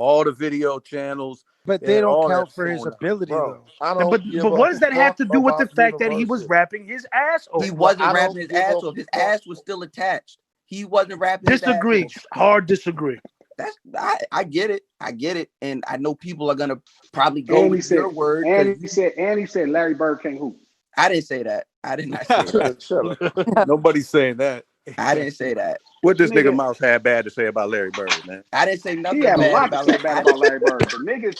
all the video channels. But they don't count for his ability, though. But what does that have to do with the fact that he was rapping his ass off? He wasn't rapping his ass off. His ass was still attached. He wasn't rapping his ass off. Hard disagree. I get it. I get it. And I know people are gonna probably go with your word. And he said Larry Bird can't hoop. I didn't say that. I did not say that. Shut up. Nobody's saying that. I didn't say that. What this nigga Mouse had bad to say about Larry Bird, man? I didn't say nothing. He had a lot to say bad about Larry Bird. The nigga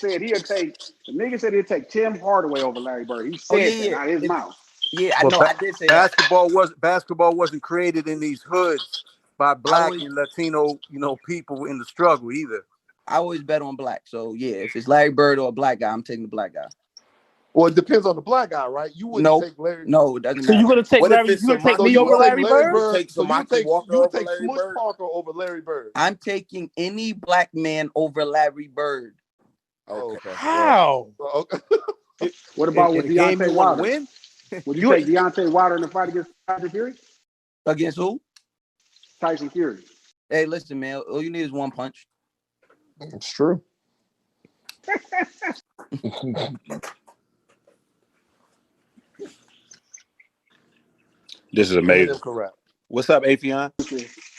said he'd take Tim Hardaway over Larry Bird. He said that out of his mouth. Yeah, I know. I did say basketball wasn't created in these hoods by black and Latino, people in the struggle either. I always bet on black. So yeah, if it's Larry Bird or a black guy, I'm taking the black guy. Well, it depends on the black guy, right? You wouldn't take Larry. No, it doesn't matter. So you're gonna take Larry? You gonna take me over Larry Bird? You take Smush Parker over Larry Bird. I'm taking any black man over Larry Bird. Oh, okay. How? What about with Deontay Wilder? Would you take Deontay Wilder in the fight against Tyson Fury? Against who? Tyson Fury. Hey, listen, man. All you need is one punch. It's true. This is amazing. What's up, Afion?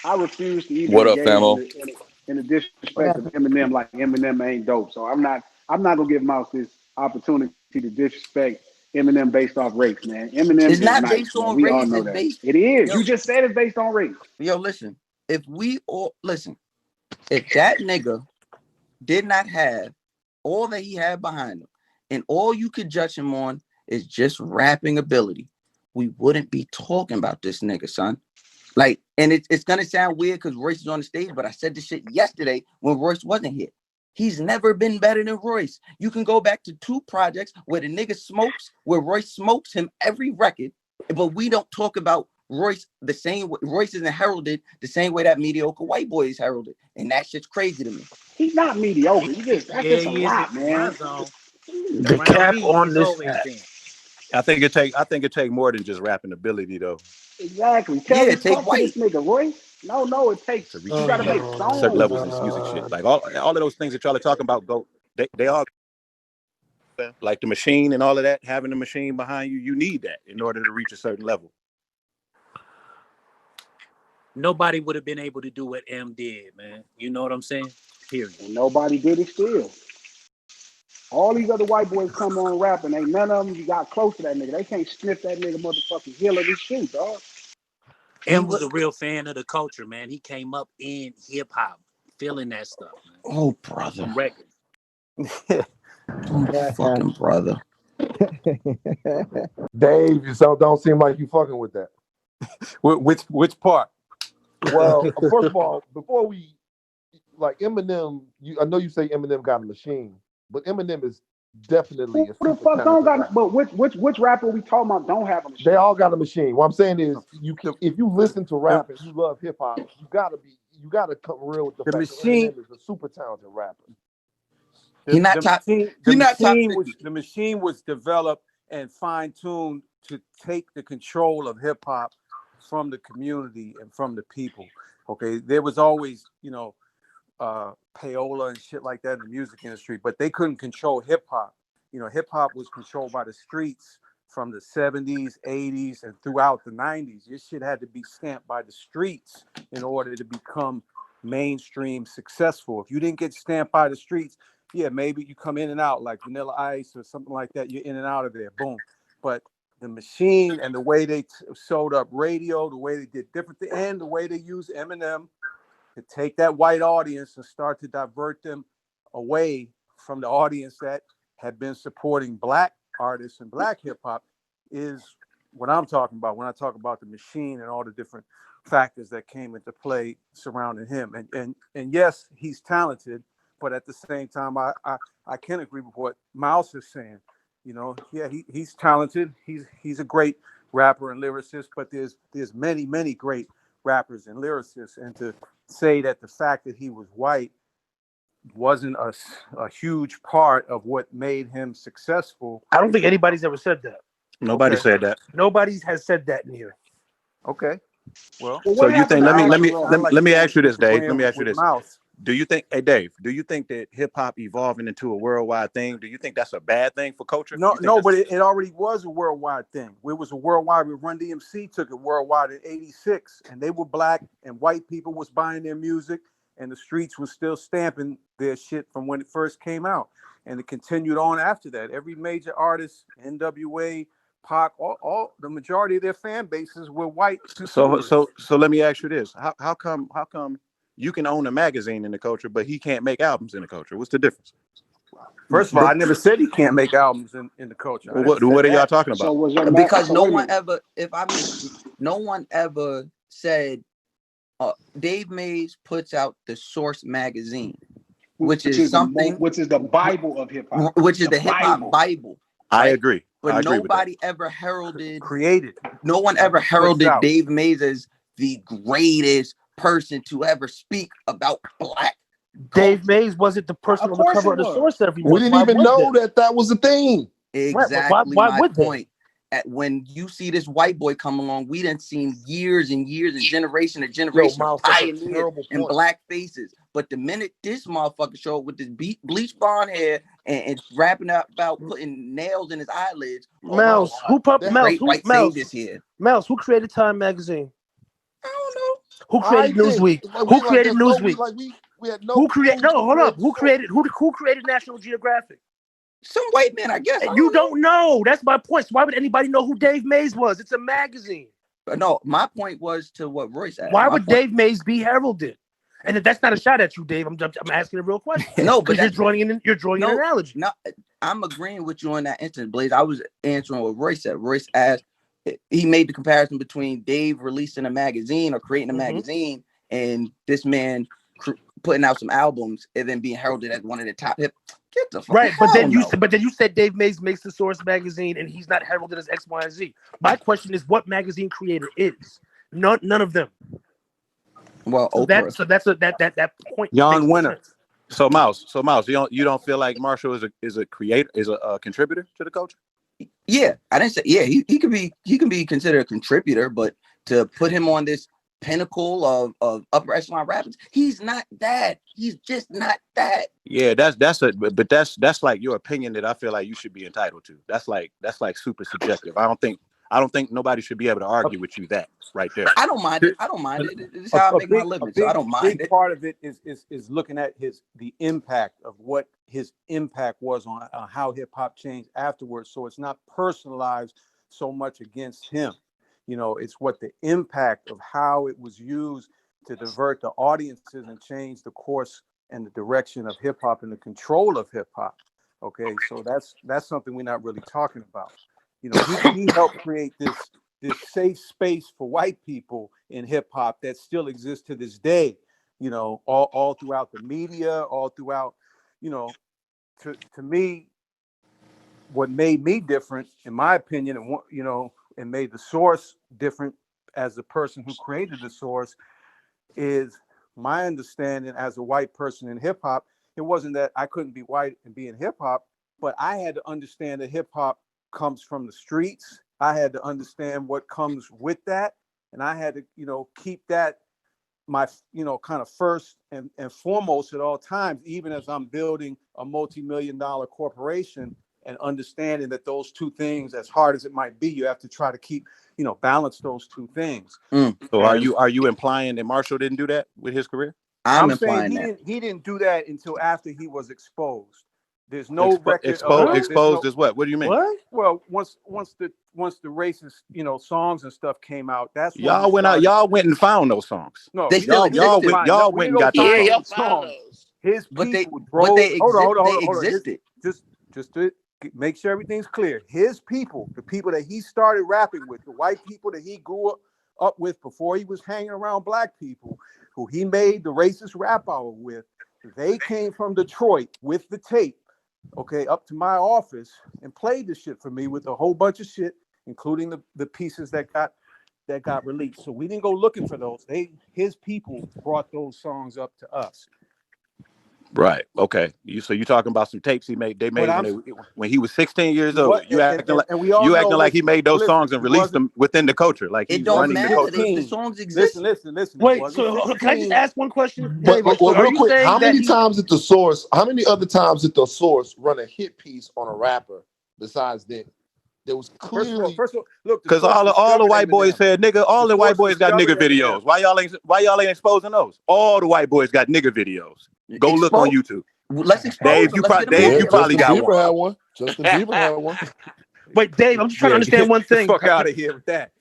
I refuse to even what up, famo? In the disrespect of Eminem, like Eminem ain't dope. So I'm not gonna give Mouse this opportunity to disrespect Eminem based off race, man. Eminem is not based on race. We all know that. It is. You just said it's based on race. Yo, listen. If that nigga did not have all that he had behind him, and all you could judge him on is just rapping ability, we wouldn't be talking about this nigga, son. Like, and it's gonna sound weird because Royce is on the stage, but I said this shit yesterday when Royce wasn't here. He's never been better than Royce. You can go back to 2 projects where the nigga smokes, where Royce smokes him every record, but we don't talk about Royce the same way. Royce isn't heralded the same way that mediocre white boy is heralded, and that shit's crazy to me. He's not mediocre. That's just a lot, man. The cap on this. I think it take more than just rapping ability, though. Exactly. It takes white. This nigga, Royce. No, it takes. You gotta make songs. Certain levels of music shit. Like all of those things that y'all are talking about, they all like the machine and all of that. Having the machine behind you, you need that in order to reach a certain level. Nobody would have been able to do what M did, man. You know what I'm saying? Period. And nobody did it still. All these other white boys come on rapping, ain't none of them you got close to that nigga. They can't sniff that nigga motherfucking heel of his shoe, dog. M was a real fan of the culture, man. He came up in hip hop, feeling that stuff, man. Oh, brother. Record. Fucking brother. Dave, you don't seem like you fucking with that. Which part? Well, first of all, before we like Eminem, I know you say Eminem got a machine, but Eminem is definitely who the fuck don't got rapper. But which rapper we talking about don't have a machine? They all got a machine. What I'm saying is if you listen to rap and you love hip hop, you gotta come real with the fact machine that Eminem is a super talented rapper. The machine was developed and fine-tuned to take the control of hip hop from the community and from the people. Okay, there was always, payola and shit like that in the music industry, but they couldn't control hip hop. Hip hop was controlled by the streets from the 70s, 80s, and throughout the 90s. This shit had to be stamped by the streets in order to become mainstream successful. If you didn't get stamped by the streets, yeah, maybe you come in and out like Vanilla Ice or something like that. You're in and out of there, boom. But the machine and the way they sold up radio, the way they did different things, and the way they used Eminem to take that white audience and start to divert them away from the audience that had been supporting black artists and black hip hop is what I'm talking about when I talk about the machine and all the different factors that came into play surrounding him. And yes, he's talented, but at the same time, I can agree with what Mouse is saying. He's talented. He's a great rapper and lyricist, but there's many great rappers and lyricists, and to say that the fact that he was white wasn't a huge part of what made him successful. I don't think anybody's ever said that. Nobody said that. Nobody has said that in here. Okay. Well, so you think? Let me ask you this, Dave. Let me ask you this. Do you think, hey Dave, do you think that hip hop evolving into a worldwide thing? Do you think that's a bad thing for culture? But it already was a worldwide thing. It was a worldwide. Run DMC took it worldwide in '86, and they were black, and white people was buying their music, and the streets was still stamping their shit from when it first came out, and it continued on after that. Every major artist, NWA, Pac, all the majority of their fan bases were white consumers. So let me ask you this: How come you can own a magazine in the culture, but he can't make albums in the culture? What's the difference? First of all, I never said he can't make albums in the culture. Well, what are y'all talking about? So was your Because so no wait a one minute. ever, if I may, no one ever said Dave Mays puts out the Source magazine, which is something, which is the Bible of hip hop, which is the hip hop Bible. I right? agree. But I agree nobody ever heralded, created. No one ever heralded Dave Mays as the greatest person to ever speak about black. Dave Mays wasn't the person on the cover of the Source every month. We didn't even know that was a thing. Exactly why my would they? point. When you see this white boy come along, we done seen years and years and generation of pioneers and black faces. But the minute this motherfucker showed up with this bleach blonde hair and rapping about putting nails in his eyelids, Mouse, who created Time magazine? I don't know. Who created Newsweek? Who created Newsweek? We had no. Who created? No, hold up. Who created National Geographic? Some white man, I guess. You don't know. That's my point. So why would anybody know who Dave Mays was? It's a magazine. No, my point was to what Royce asked. Why would Dave Mays be heralded? And that's not a shot at you, Dave. I'm asking a real question. No, but you're drawing an analogy. No, I'm agreeing with you on that instant, Blaze. I was answering what Royce said. Royce asked, he made the comparison between Dave releasing a magazine or creating a magazine and this man putting out some albums and then being heralded as one of the top hip. Get the fuck right, but then you said Dave Mays makes the Source magazine and he's not heralded as X, Y, and Z. My question is, what magazine creator is? None of them. Well, so that's that point. Jan Winner. So Mouse, you don't feel like Marshall is a creator, is a contributor to the culture? Yeah, I didn't say he can be considered a contributor, but to put him on this pinnacle of upper echelon rappers, he's not that. He's just not that. Yeah, that's like your opinion that I feel like you should be entitled to. That's like super subjective. I don't think nobody should be able to argue with you that right there. I don't mind it. It's how I make my living, so I don't mind it. Part of it is looking at the impact of what his impact was on how hip hop changed afterwards. So it's not personalized so much against him. It's what the impact of how it was used to divert the audiences and change the course and the direction of hip hop and the control of hip hop. Okay, so that's something we're not really talking about. He helped create this safe space for white people in hip hop that still exists to this day. All throughout the media, all throughout. To me, what made me different, in my opinion, and made the Source different as the person who created the Source, is my understanding as a white person in hip hop. It wasn't that I couldn't be white and be in hip hop, but I had to understand that hip hop comes from the streets. I had to understand what comes with that, and I had to keep that my kind of first and foremost at all times, even as I'm building a multi-million-dollar corporation, and understanding that those two things, as hard as it might be, you have to try to keep balance those two things. So are you implying that Marshall didn't do that with his career? I'm saying he didn't do that until after he was exposed. There's no record. Exposed is what? What do you mean? What? Well, once the racist songs and stuff came out, that's when y'all went out. Y'all went and found those songs. No, y'all went and got those songs. His people drove. Hold on. Existed. Just to make sure everything's clear. His people, the people that he started rapping with, the white people that he grew up with before he was hanging around black people, who he made the racist rap hour with, they came from Detroit with the tape, up to my office and played the shit for me with a whole bunch of shit, including the pieces that got released. So we didn't go looking for those. His people brought those songs up to us. Right. Okay. So you talking about some tapes they made when he was 16 years old. You acting like he made those songs and released them within the culture, like he's running the culture. The songs exist. Listen. Wait, so can I just ask one question? But, David, so are real you quick, saying how that many other times did the Source run a hit piece on a rapper besides that? There was clearly first of all, look, because all the white boys said nigga, all the white boys got nigga videos. Why y'all ain't exposing those? All the white boys got nigga videos. Go look on YouTube. Let's expose Dave, you probably got Bieber had one. Justin Bieber had one. Wait, Dave, I'm just trying to understand one thing. Get the fuck out of here with that.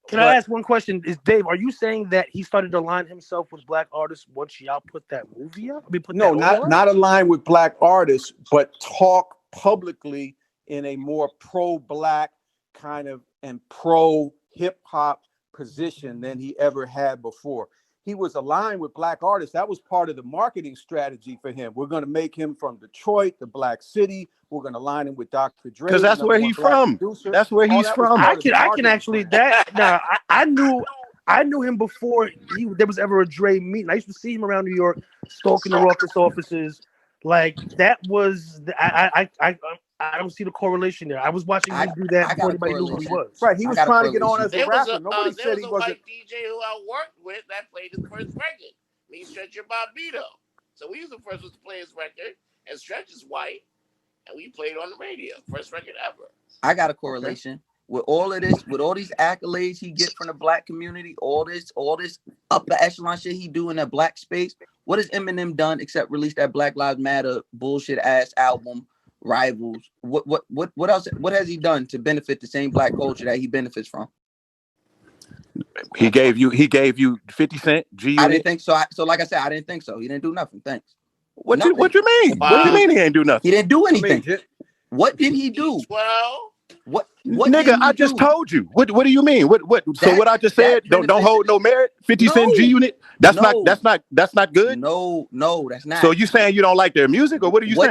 Can I ask one question? Is Dave, are you saying that he started to align himself with black artists once y'all put that movie up? No, not align with black artists, but talk publicly in a more pro-black kind of and pro-hip-hop position than he ever had before. He was aligned with black artists. That was part of the marketing strategy for him. We're going to make him from Detroit, the Black City. We're going to line him with Dr. Dre. Because that's where he's from. That's where he's from. I can actually I knew him before there was ever a Dre meeting. I used to see him around New York, stalking the Royce offices. Like that was I don't see the correlation there. I was watching him do that before anybody knew who he was. Right, he was trying to get on as a rapper. Nobody said he wasn't. There was a white DJ who I worked with that played his first record. Me, Stretch and Bobbito. So we was the first ones to play his record, and Stretch is white, and we played on the radio. First record ever. I got a correlation. With all of this, with all these accolades he get from the black community, all this upper echelon shit he do in that black space. What has Eminem done except release that Black Lives Matter bullshit ass album, Rivals? What else? What has he done to benefit the same black culture that he benefits from? He gave you 50 Cent. I didn't think so. So like I said, I didn't think so. He didn't do nothing. Thanks. What you mean? Wow. What you mean he ain't do nothing? He didn't do anything. What did he do? Well, what nigga, I just told you. What do you mean? What so what I just said don't hold no merit? 50 Cent G Unit? That's not good? No, that's not. So you saying you don't like their music, or what are you saying?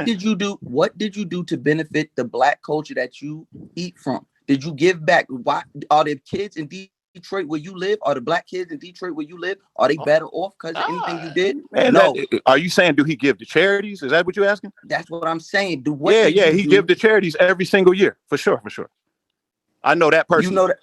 What did you do to benefit the black culture that you eat from? Did you give back? Why are there kids in Detroit where you live? Are the black kids in Detroit where you live? Are they better off because of anything you did? Man, no. Are you saying do he give to charities? Is that what you're asking? That's what I'm saying. He give to charities every single year for sure. I know that person. You know that.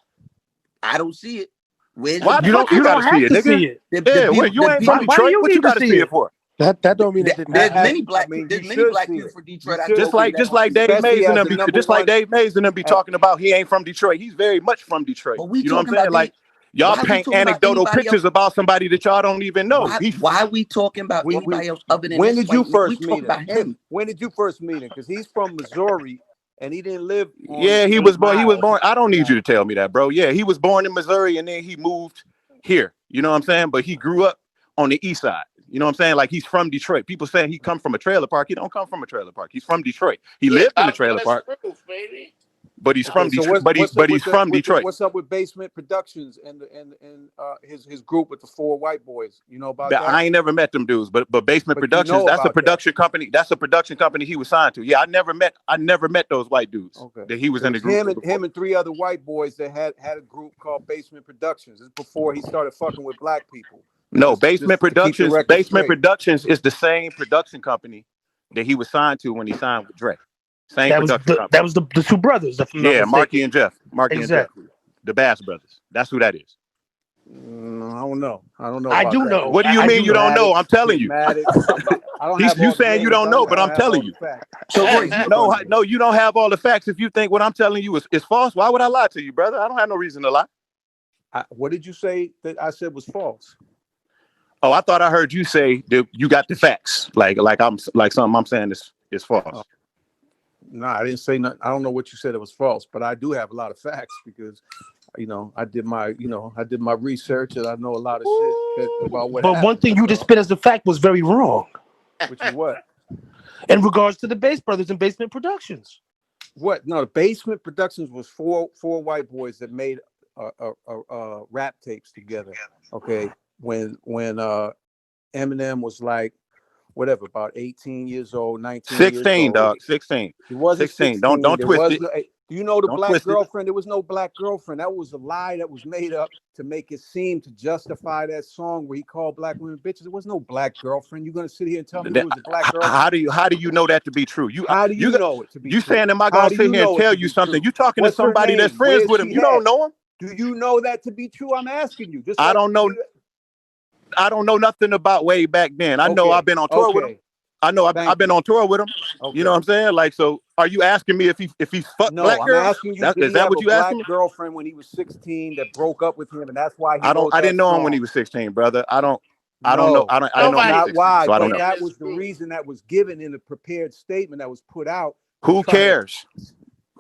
I don't see it. Why you don't have to see it? You ain't from Detroit. What you got to see it for? That don't mean there's many black people for Detroit. Just like Dave Mays and them be talking about he ain't from Detroit. He's very much from Detroit. You know what I'm saying? Like y'all paint anecdotal pictures about somebody that y'all don't even know. Why are we talking about anybody else other than when did you first meet him? When did you first meet him? Because he's from Missouri and he didn't live. He was born. I don't need you to tell me that, bro. Yeah, he was born in Missouri and then he moved here. You know what I'm saying? But he grew up on the east side. You know what I'm saying? Like he's from Detroit. People saying he come from a trailer park. He don't come from a trailer park. He's from Detroit. He lived in a trailer park. Baby. But he's from Detroit. But he's from Detroit. What's up with Basement Productions and his group with the 4 white boys? You know about that? I ain't never met them dudes, but Basement Productions, that's a production company. That's a production company he was signed to. Yeah, I never met those white dudes. Okay. That he was in the group. Him and 3 other white boys that had a group called Basement Productions. It's before he started fucking with black people. No, Basement Productions. Basement Productions is the same production company that he was signed to when he signed with Dre. That was the 2 brothers. Marky and Jeff. And Jeff. The Bass Brothers. That's who that is. I don't know. I do know. What do you mean you don't know? I'm telling you. You saying you don't know, but I'm telling you. So Royce, no, you don't have all the facts. If you think what I'm telling you is false, why would I lie to you, brother? I don't have no reason to lie. What did you say that I said was false? Oh, I thought I heard you say that you got the facts. Like something I'm saying is false. No, I didn't say nothing. I don't know what you said it was false, but I do have a lot of facts because, I did my research and I know a lot of shit about what. But one thing you just spit as a fact was very wrong. Which is what? In regards to the Bass Brothers and Basement Productions. What? No, the Basement Productions was four white boys that made rap tapes together. Okay, when Eminem was like, whatever, about 18 years old, 19 16, years old. dog, 16. He wasn't 16. Don't twist it. Do you know the Don't black twist it. girlfriend? There was no black girlfriend. That was a lie that was made up to make it seem to justify that song where he called black women bitches. There was no black girlfriend. You're gonna sit here and tell me there was a black girlfriend? How do you know that to be true? How do you know it to be you true? saying, am I How gonna do sit you here and know it tell to you be something? true? You talking What's to her somebody that's name? friends Where's with him. she You don't at? know him. Do you know that to be true? I'm asking you. Just I like don't know. I don't know nothing about way back then. I know Okay, I've been on tour with him. okay. I know I've Thank been you. on tour with him. Okay. You know what I'm saying? Like, so are you asking me if he's fucked No, black I'm girls? asking you, did Is he that have what a you asking black me? girlfriend when he was 16 that broke up with him, and that's why he wrote I that didn't know him when song? he was 16, brother. I don't know. No, I didn't know him when that's he was Nobody- not 16, why. so I don't But know. that was the reason that was given in the prepared statement that was put out. Who cares?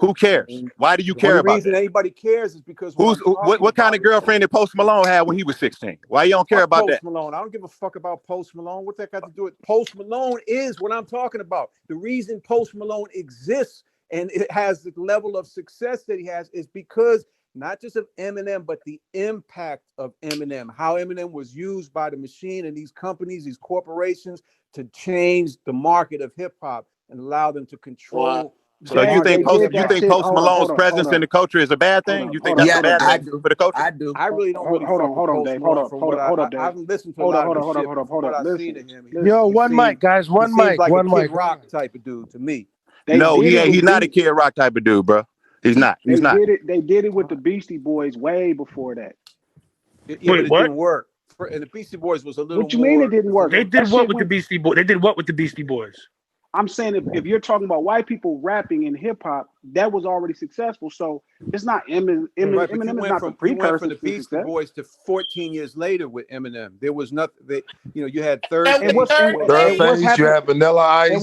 Who cares? Why do you The care only about reason that? anybody cares is because what What kind of girlfriend did Post Malone have when he was 16? Why you don't care about Post that? Malone. I don't give a fuck about Post Malone. What that got to do with Post Malone is what I'm talking about. The reason Post Malone exists and it has the level of success that he has is because not just of Eminem, but the impact of Eminem, how Eminem was used by the machine and these companies, these corporations to change the market of hip hop and allow them to control. So you think Post Malone's presence in the culture is a bad thing? You think that's a bad thing for the culture? I do. I really don't really hold fuck on, with Dave. Post Hold Malone up, from hold what up, I Dave. haven't listened to a Hold lot up, of his shit, hold but up, from hold what up. I've Listen, seen of him, Yo, one mic, guys. One he seems mic. like One a Kid mic. Rock type of dude to me. No, he's not a Kid Rock type of dude, bro. He's not. He's not. They did it with the Beastie Boys way before that. Yeah, but Wait, it what? didn't work. And the Beastie Boys was a little What you more. mean it didn't work? They That did what shit with the went. Beastie Boys? They did what with the Beastie Boys? I'm saying if you're talking about white people rapping in hip hop, that was already successful. So it's not Eminem. Right, but Eminem is not the precursor the to Beastie success. Boys to 14 years later with Eminem. There was nothing. You had Third And Phase. Third what's Phase, you happened? have Vanilla Ice. And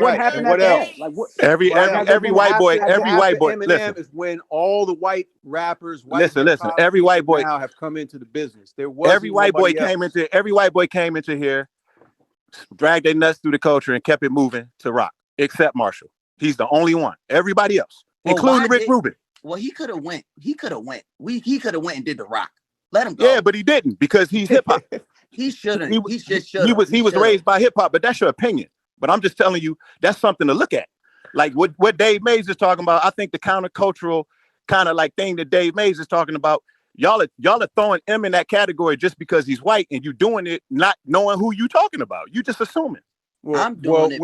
what Right, happened and what after else? that? Like what? Every white boy, After Eminem listen, is when all the white rappers, white listen. hip hop Every white boy now have come into the business. There wasn't nobody else. every white boy came into here, dragged their nuts through the culture and kept it moving to rock, except Marshall. He's the only one. Everybody else, including Rick Rubin. Well, he could have went. He could have went and did the rock. Let him go. Yeah, but he didn't because he's hip hop. He shouldn't. He just should. He was raised by hip hop, but that's your opinion. But I'm just telling you, that's something to look at. Like what Dave Mays is talking about. I think the countercultural kind of like thing that Dave Mays is talking about. Y'all are throwing him in that category just because he's white, and you doing it not knowing who you talking about. You just assuming. I'm doing it.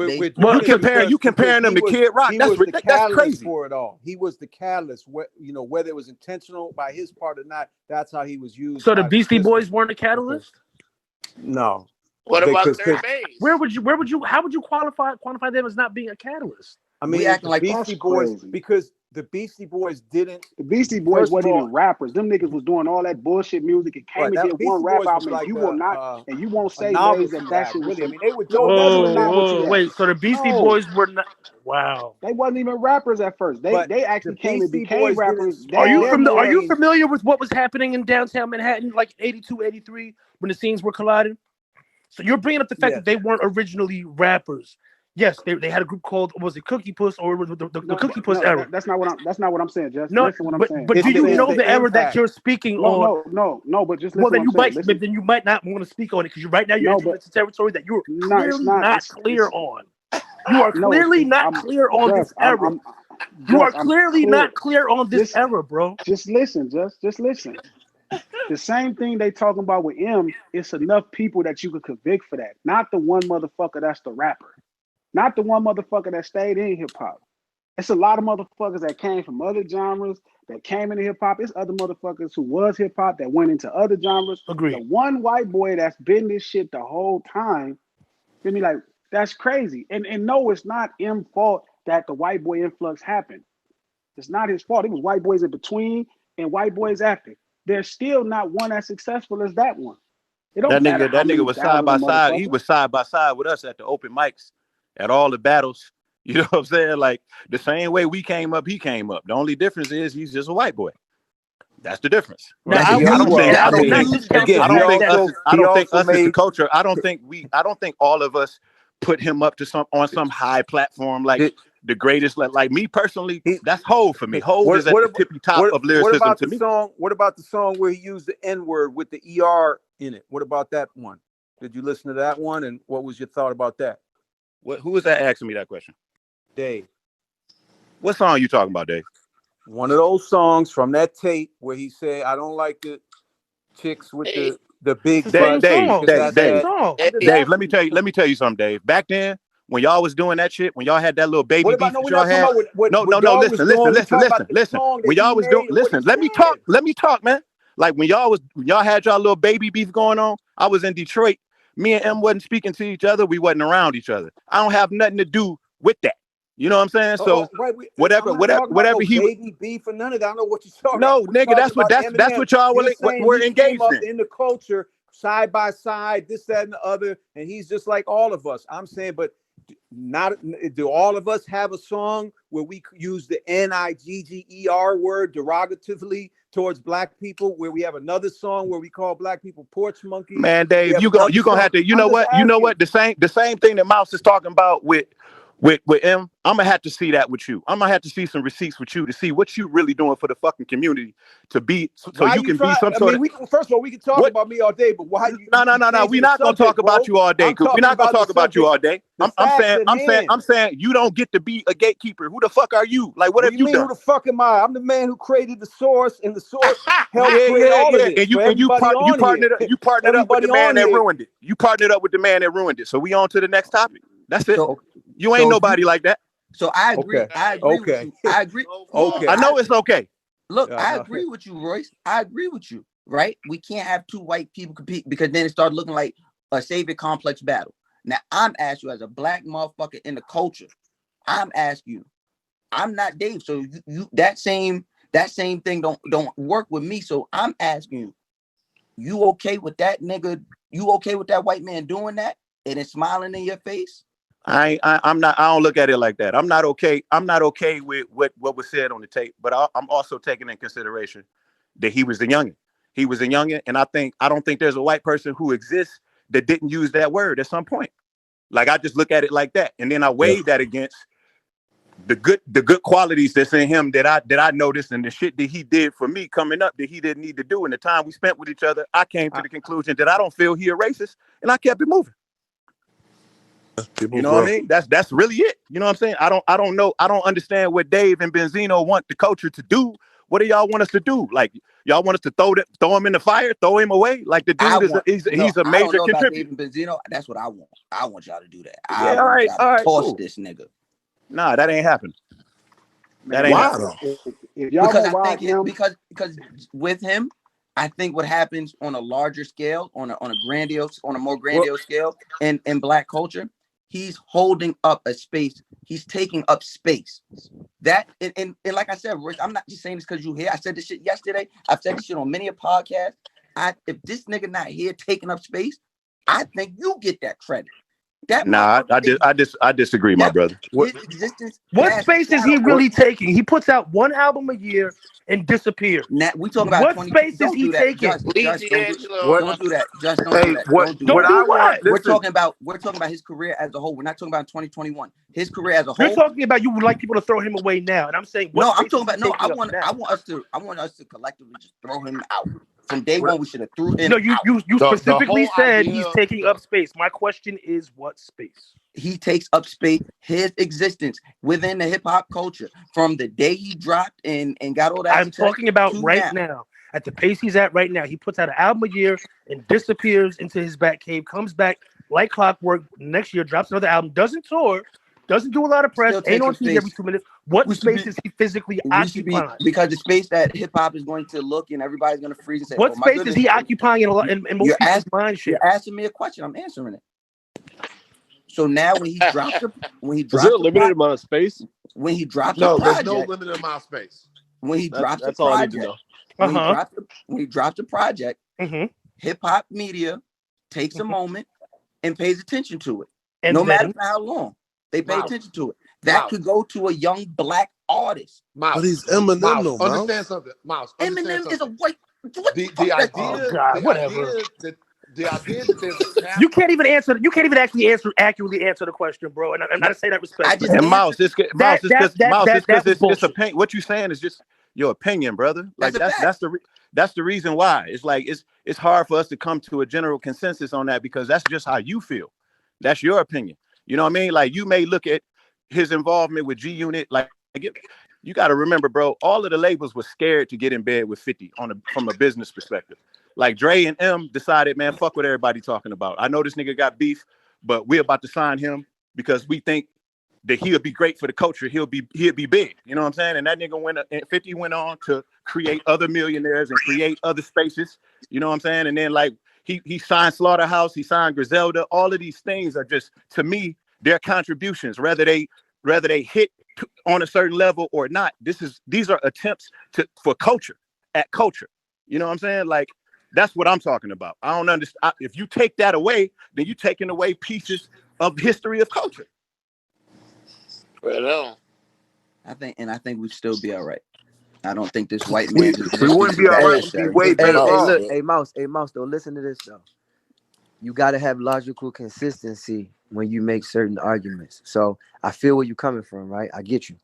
You comparing him to Kid Rock. That's crazy for it all. He was the catalyst. Whether it was intentional by his part or not, that's how he was used. So the Beastie Boys weren't a catalyst? No. What about Third Phase? How would you quantify them as not being a catalyst? I mean, the Beastie Boys, because the Beastie Boys didn't. The Beastie Boys wasn't even rappers. Them niggas was doing all that bullshit music and came and did one rap album. And you will not, and you won't say ways that shit was. Really, I mean, they were. Wait. So the Beastie Boys were not. Wow. They wasn't even rappers at first. They actually came and became rappers. Are you familiar with what was happening in downtown Manhattan, like 82, 83, when the scenes were colliding? So you're bringing up the fact that they weren't originally rappers. Yes, they had a group called, was it Cookie Puss or the Cookie Puss era? That's not what I'm saying, Just no, listen what I'm saying. But do you know the era that you're speaking on? No, but just listen. Well, then you might not want to speak on it because right now you're entering into territory that you're clearly not clear on. You are clearly not clear on this era. You are clearly not clear on this era, bro. Just listen. The same thing they talking about with M, it's enough people that you could convict for that. Not the one motherfucker that's the rapper. Not the one motherfucker that stayed in hip hop. It's a lot of motherfuckers that came from other genres that came into hip hop. It's other motherfuckers who was hip hop that went into other genres. Agreed. The one white boy that's been this shit the whole time, feel me? Like, that's crazy. And no, it's not M's fault that the white boy influx happened. It's not his fault. It was white boys in between and white boys after. There's still not one as successful as that one. It don't matter that nigga was side by side. He was side by side with us at the open mics, at all the battles. You know what I'm saying? Like the same way we came up, he came up. The only difference is he's just a white boy. That's the difference. Now, I don't think us as the culture. I don't think all of us put him up to on some high platform like the greatest. Like me personally, that's Hov for me. Hov is at the tippy top of lyricism to me. What about the song where he used the N-word with the ER in it? What about that one? Did you listen to that one? And what was your thought about that? Who was that asking me that question? Dave. What song are you talking about, Dave? one of those songs from that tape where he said, "I don't like the chicks with the big It's the same butt." song. because It's the same that's song. Dave, let me tell you something, Dave. Back then, when y'all was doing that shit, when y'all had that little baby What about beef no? that We're y'all not talking had. about what No, y'all was doing. We talking about the listen. song When that y'all he was doing, made and what listen, he said. let me talk, man. Like when y'all had y'all little baby beef going on, I was in Detroit. Me and M wasn't speaking to each other. We wasn't around each other. I don't have nothing to do with that. You know what I'm saying? So Right. I'm whatever, not talking about no whatever he. baby beef or none of that. I don't know what you're talking about. No, We're nigga, talking about that's Eminem. what y'all You're saying were he came engaged up in. in the culture side by side, this, that, and the other, and he's just like all of us. I'm saying, but not do all of us have a song where we use the Nigger word derogatively towards black people, where we have another song where we call black people porch monkeys? Man, Dave, you gonna have to. You know what? The same thing that Mouse is talking about with M. I'm gonna have to see that with you. I'm gonna have to see some receipts with you to see what you really doing for the fucking community to be so you can be some sort of. First of all, we can talk about me all day, but why you? No. We're not gonna talk about you all day. We're not gonna talk about you all day. I'm saying you don't get to be a gatekeeper. Who the fuck are you? Like, what have you done? Who the fuck am I? I'm the man who created the source, and the source helped create all of this. And you partnered up with the man that ruined it. You partnered up with the man that ruined it. So we on to the next topic. That's it. You ain't nobody like that. So I agree. Okay. I agree with you. I agree. Okay. I know it's okay. Look, I agree with you, Royce. I agree with you. Right? We can't have two white people compete because then it started looking like a savior complex battle. Now I'm asking you as a black motherfucker in the culture. I'm asking you. I'm not Dave, so you that same thing don't work with me. So I'm asking you okay with that nigga? You okay with that white man doing that and it's smiling in your face? I'm not. I don't look at it like that. I'm not okay. I'm not okay with what was said on the tape. But I'm also taking in consideration that he was the youngin. He was a youngin, and I don't think there's a white person who exists that didn't use that word at some point. Like I just look at it like that, and then I weigh that against the good qualities that's in him that I noticed, and the shit that he did for me coming up that he didn't need to do. In the time we spent with each other, I came to the conclusion that I don't feel he a racist, and I kept it moving. You know what I mean? That's really it. You know what I'm saying? I don't know. I don't understand what Dave and Benzino want the culture to do. What do y'all want us to do? Like y'all want us to throw him in the fire, throw him away? Like the dude he's a major contributor. Dave and Benzino, that's what I want. I want y'all to do that. Yeah, all right, toss cool. this nigga. Nah, that ain't happening. Man, that ain't if y'all because gonna I ride think him, because with him, I think what happens on a larger scale, on a more grandiose scale in black culture, he's holding up a space. He's taking up space. That and like I said, Royce, I'm not just saying this because you here. I said this shit yesterday. I've said this shit on many a podcast. If this nigga not here taking up space, I think you get that credit. I disagree, my brother. His existence. What space is he really taking? He puts out one album a year and disappears. Now, we talk about what space is he taking? Just don't do that. Just don't do that. Don't do what? We're talking about his career as a whole. We're not talking about 2021. His career as a whole. You're talking about you would like people to throw him away now, and I'm saying no. I'm talking about no. I want us to collectively just throw him out. From day one, we should have threw him. No, you specifically said he's taking up space. My question is, what space? He takes up space, his existence within the hip hop culture from the day he dropped and got all that. I'm talking about right now. At the pace he's at right now, he puts out an album a year and disappears into his back cave, comes back like clockwork next year, drops another album, doesn't tour, doesn't do a lot of press, ain't on TV every 2 minutes. What space is he physically occupying? Because the space that hip hop is going to look and everybody's going to freeze and say, what space is he occupying in most people's mind share? You're asking me a question, I'm answering it. So now when he drops is there a limited amount of space? When he drops there's no limited amount of space. When he drops that's all I need to know. When he drops a project, hip hop media takes a moment and pays attention to it. And no matter how long they pay attention to it. That could go to a young black artist. But he's Eminem, though. Understand something, Mouse. Eminem is a white. The idea that there's a you can't even accurately answer the question, bro. And I'm not saying that respect. And Mouse, it's opinion. What you saying is just your opinion, brother. Like that's the reason why. It's like it's hard for us to come to a general consensus on that because that's just how you feel. That's your opinion. You know what I mean? Like you may look at his involvement with G Unit, like you got to remember, bro, all of the labels were scared to get in bed with 50 from a business perspective. Like Dre and M decided, man, fuck what everybody talking about. I know this nigga got beef, but we're about to sign him because we think that he'll be great for the culture. He'll be big. You know what I'm saying? And that nigga 50 went on to create other millionaires and create other spaces. You know what I'm saying? And then like he signed Slaughterhouse, he signed Griselda. All of these things are just, to me, their contributions, whether they hit on a certain level or not. These are attempts for culture. You know what I'm saying? Like, that's what I'm talking about. I don't understand. If you take that away, then you're taking away pieces of history of culture. Well, I think we'd still be all right. I don't think this white man We wouldn't be all right. We'd be way better off. Hey, Mouse, though, listen to this, though. You got to have logical consistency when you make certain arguments. So I feel where you're coming from, right? I get you.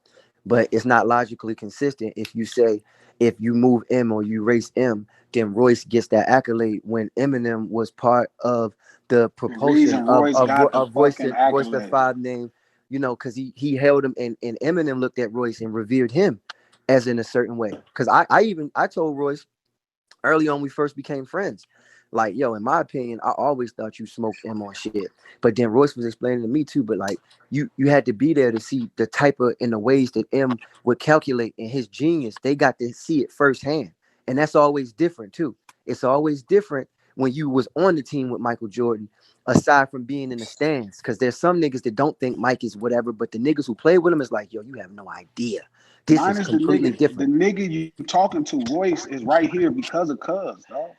But it's not logically consistent if you say, if you move M or you race M, then Royce gets that accolade when Eminem was part of the propulsion of Royce the 5 name, you know, because he held him and Eminem looked at Royce and revered him as in a certain way. Because I told Royce early on, we first became friends. Like, yo, in my opinion, I always thought you smoked M on shit. But then Royce was explaining to me too, but like you had to be there to see the type of in the ways that M would calculate and his genius. They got to see it firsthand. And that's always different too. It's always different when you was on the team with Michael Jordan, aside from being in the stands. Because there's some niggas that don't think Mike is whatever, but the niggas who play with him is like, yo, you have no idea. This is completely different. The nigga you talking to, Royce, is right here because of Cuz, dog.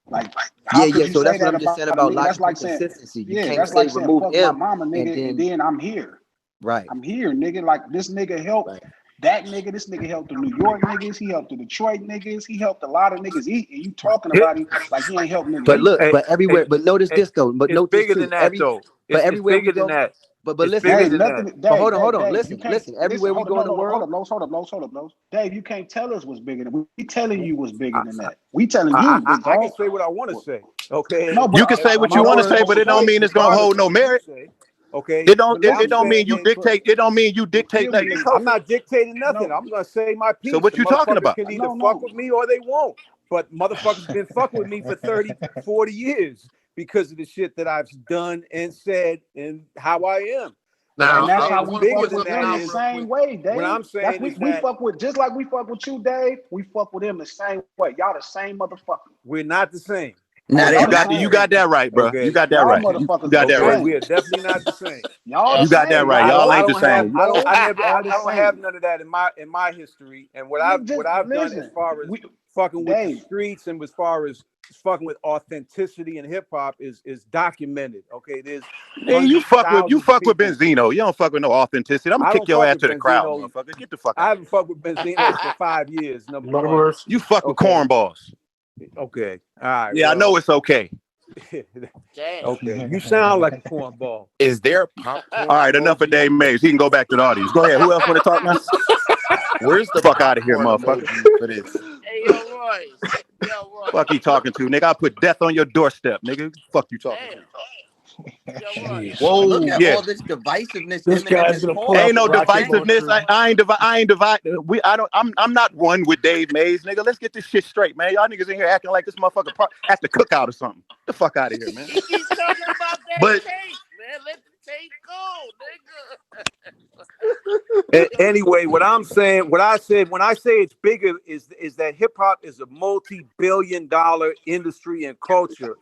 Like, so that's what I'm just saying about logical consistency. You can't that's say like saying, remove fuck him, my mama, nigga, and then I'm here. Right. I'm here, nigga. Like, this nigga helped that nigga. This nigga helped the New York niggas. He helped the Detroit niggas. He helped a lot of niggas eat. And you talking about him like he ain't helped niggas. But look, but everywhere, but notice this though. But notice bigger than that though. But everywhere we go, but listen, but hold on. Listen. Everywhere we go in the world. Hold up, Los. Dave, you can't tell us what's bigger than we telling you what's bigger than that. We telling you. I can say what I want to say. Okay. No, you can say what you want to say, but it don't mean it's gonna hold no merit. Okay. It don't mean you dictate. It don't mean you dictate nothing. I'm not dictating nothing. I'm gonna say my piece. So what you talking about? Can either fuck with me or they won't. But motherfuckers been fucking with me for 30, 40 years because of the shit that I've done and said and how I am. Now, and that's how we fuck with him the same way, Dave. What I'm saying we fuck with, just like we fuck with you, Dave, we fuck with him the same way. Y'all the same motherfucker. We're not the same. Nah, you got that right, bro. Okay. You got that right. You got that right. We are definitely not the same. You got that right. Y'all ain't the same. I don't have none of that in my history. And what I've done as far as fucking with the streets and as far as fucking with authenticity and hip hop is documented. Okay, there's you fuck with Benzino. You don't fuck with no authenticity. I'm gonna kick your ass to the crowd, motherfucker. Get the fuck out. I haven't fucked with Benzino for 5 years. Number one. You fuck with cornballs. Okay. All right. Yeah, I know it's okay. Okay. You sound like a cornball. Is there popcorn? All right, enough of Dave Mays. He can go back to the audience. Go ahead. Who else want to talk now? Where's the fuck out of here, motherfucker? For this? Hey, yo, Royce. Fuck you talking to, nigga? I put death on your doorstep, nigga. Fuck you talking to. Whoa, look at all this divisiveness. This guy's gonna pull ain't no divisiveness. I ain't divided. I'm not one with Dave Mays, nigga. Let's get this shit straight, man. Y'all niggas in here acting like this motherfucker at the cookout or something. Get the fuck out of here, man. He keeps talking about that tape, man. Let the tape go, nigga. Anyway, what I said when I say it's bigger is that hip hop is a multi-billion-dollar industry and culture.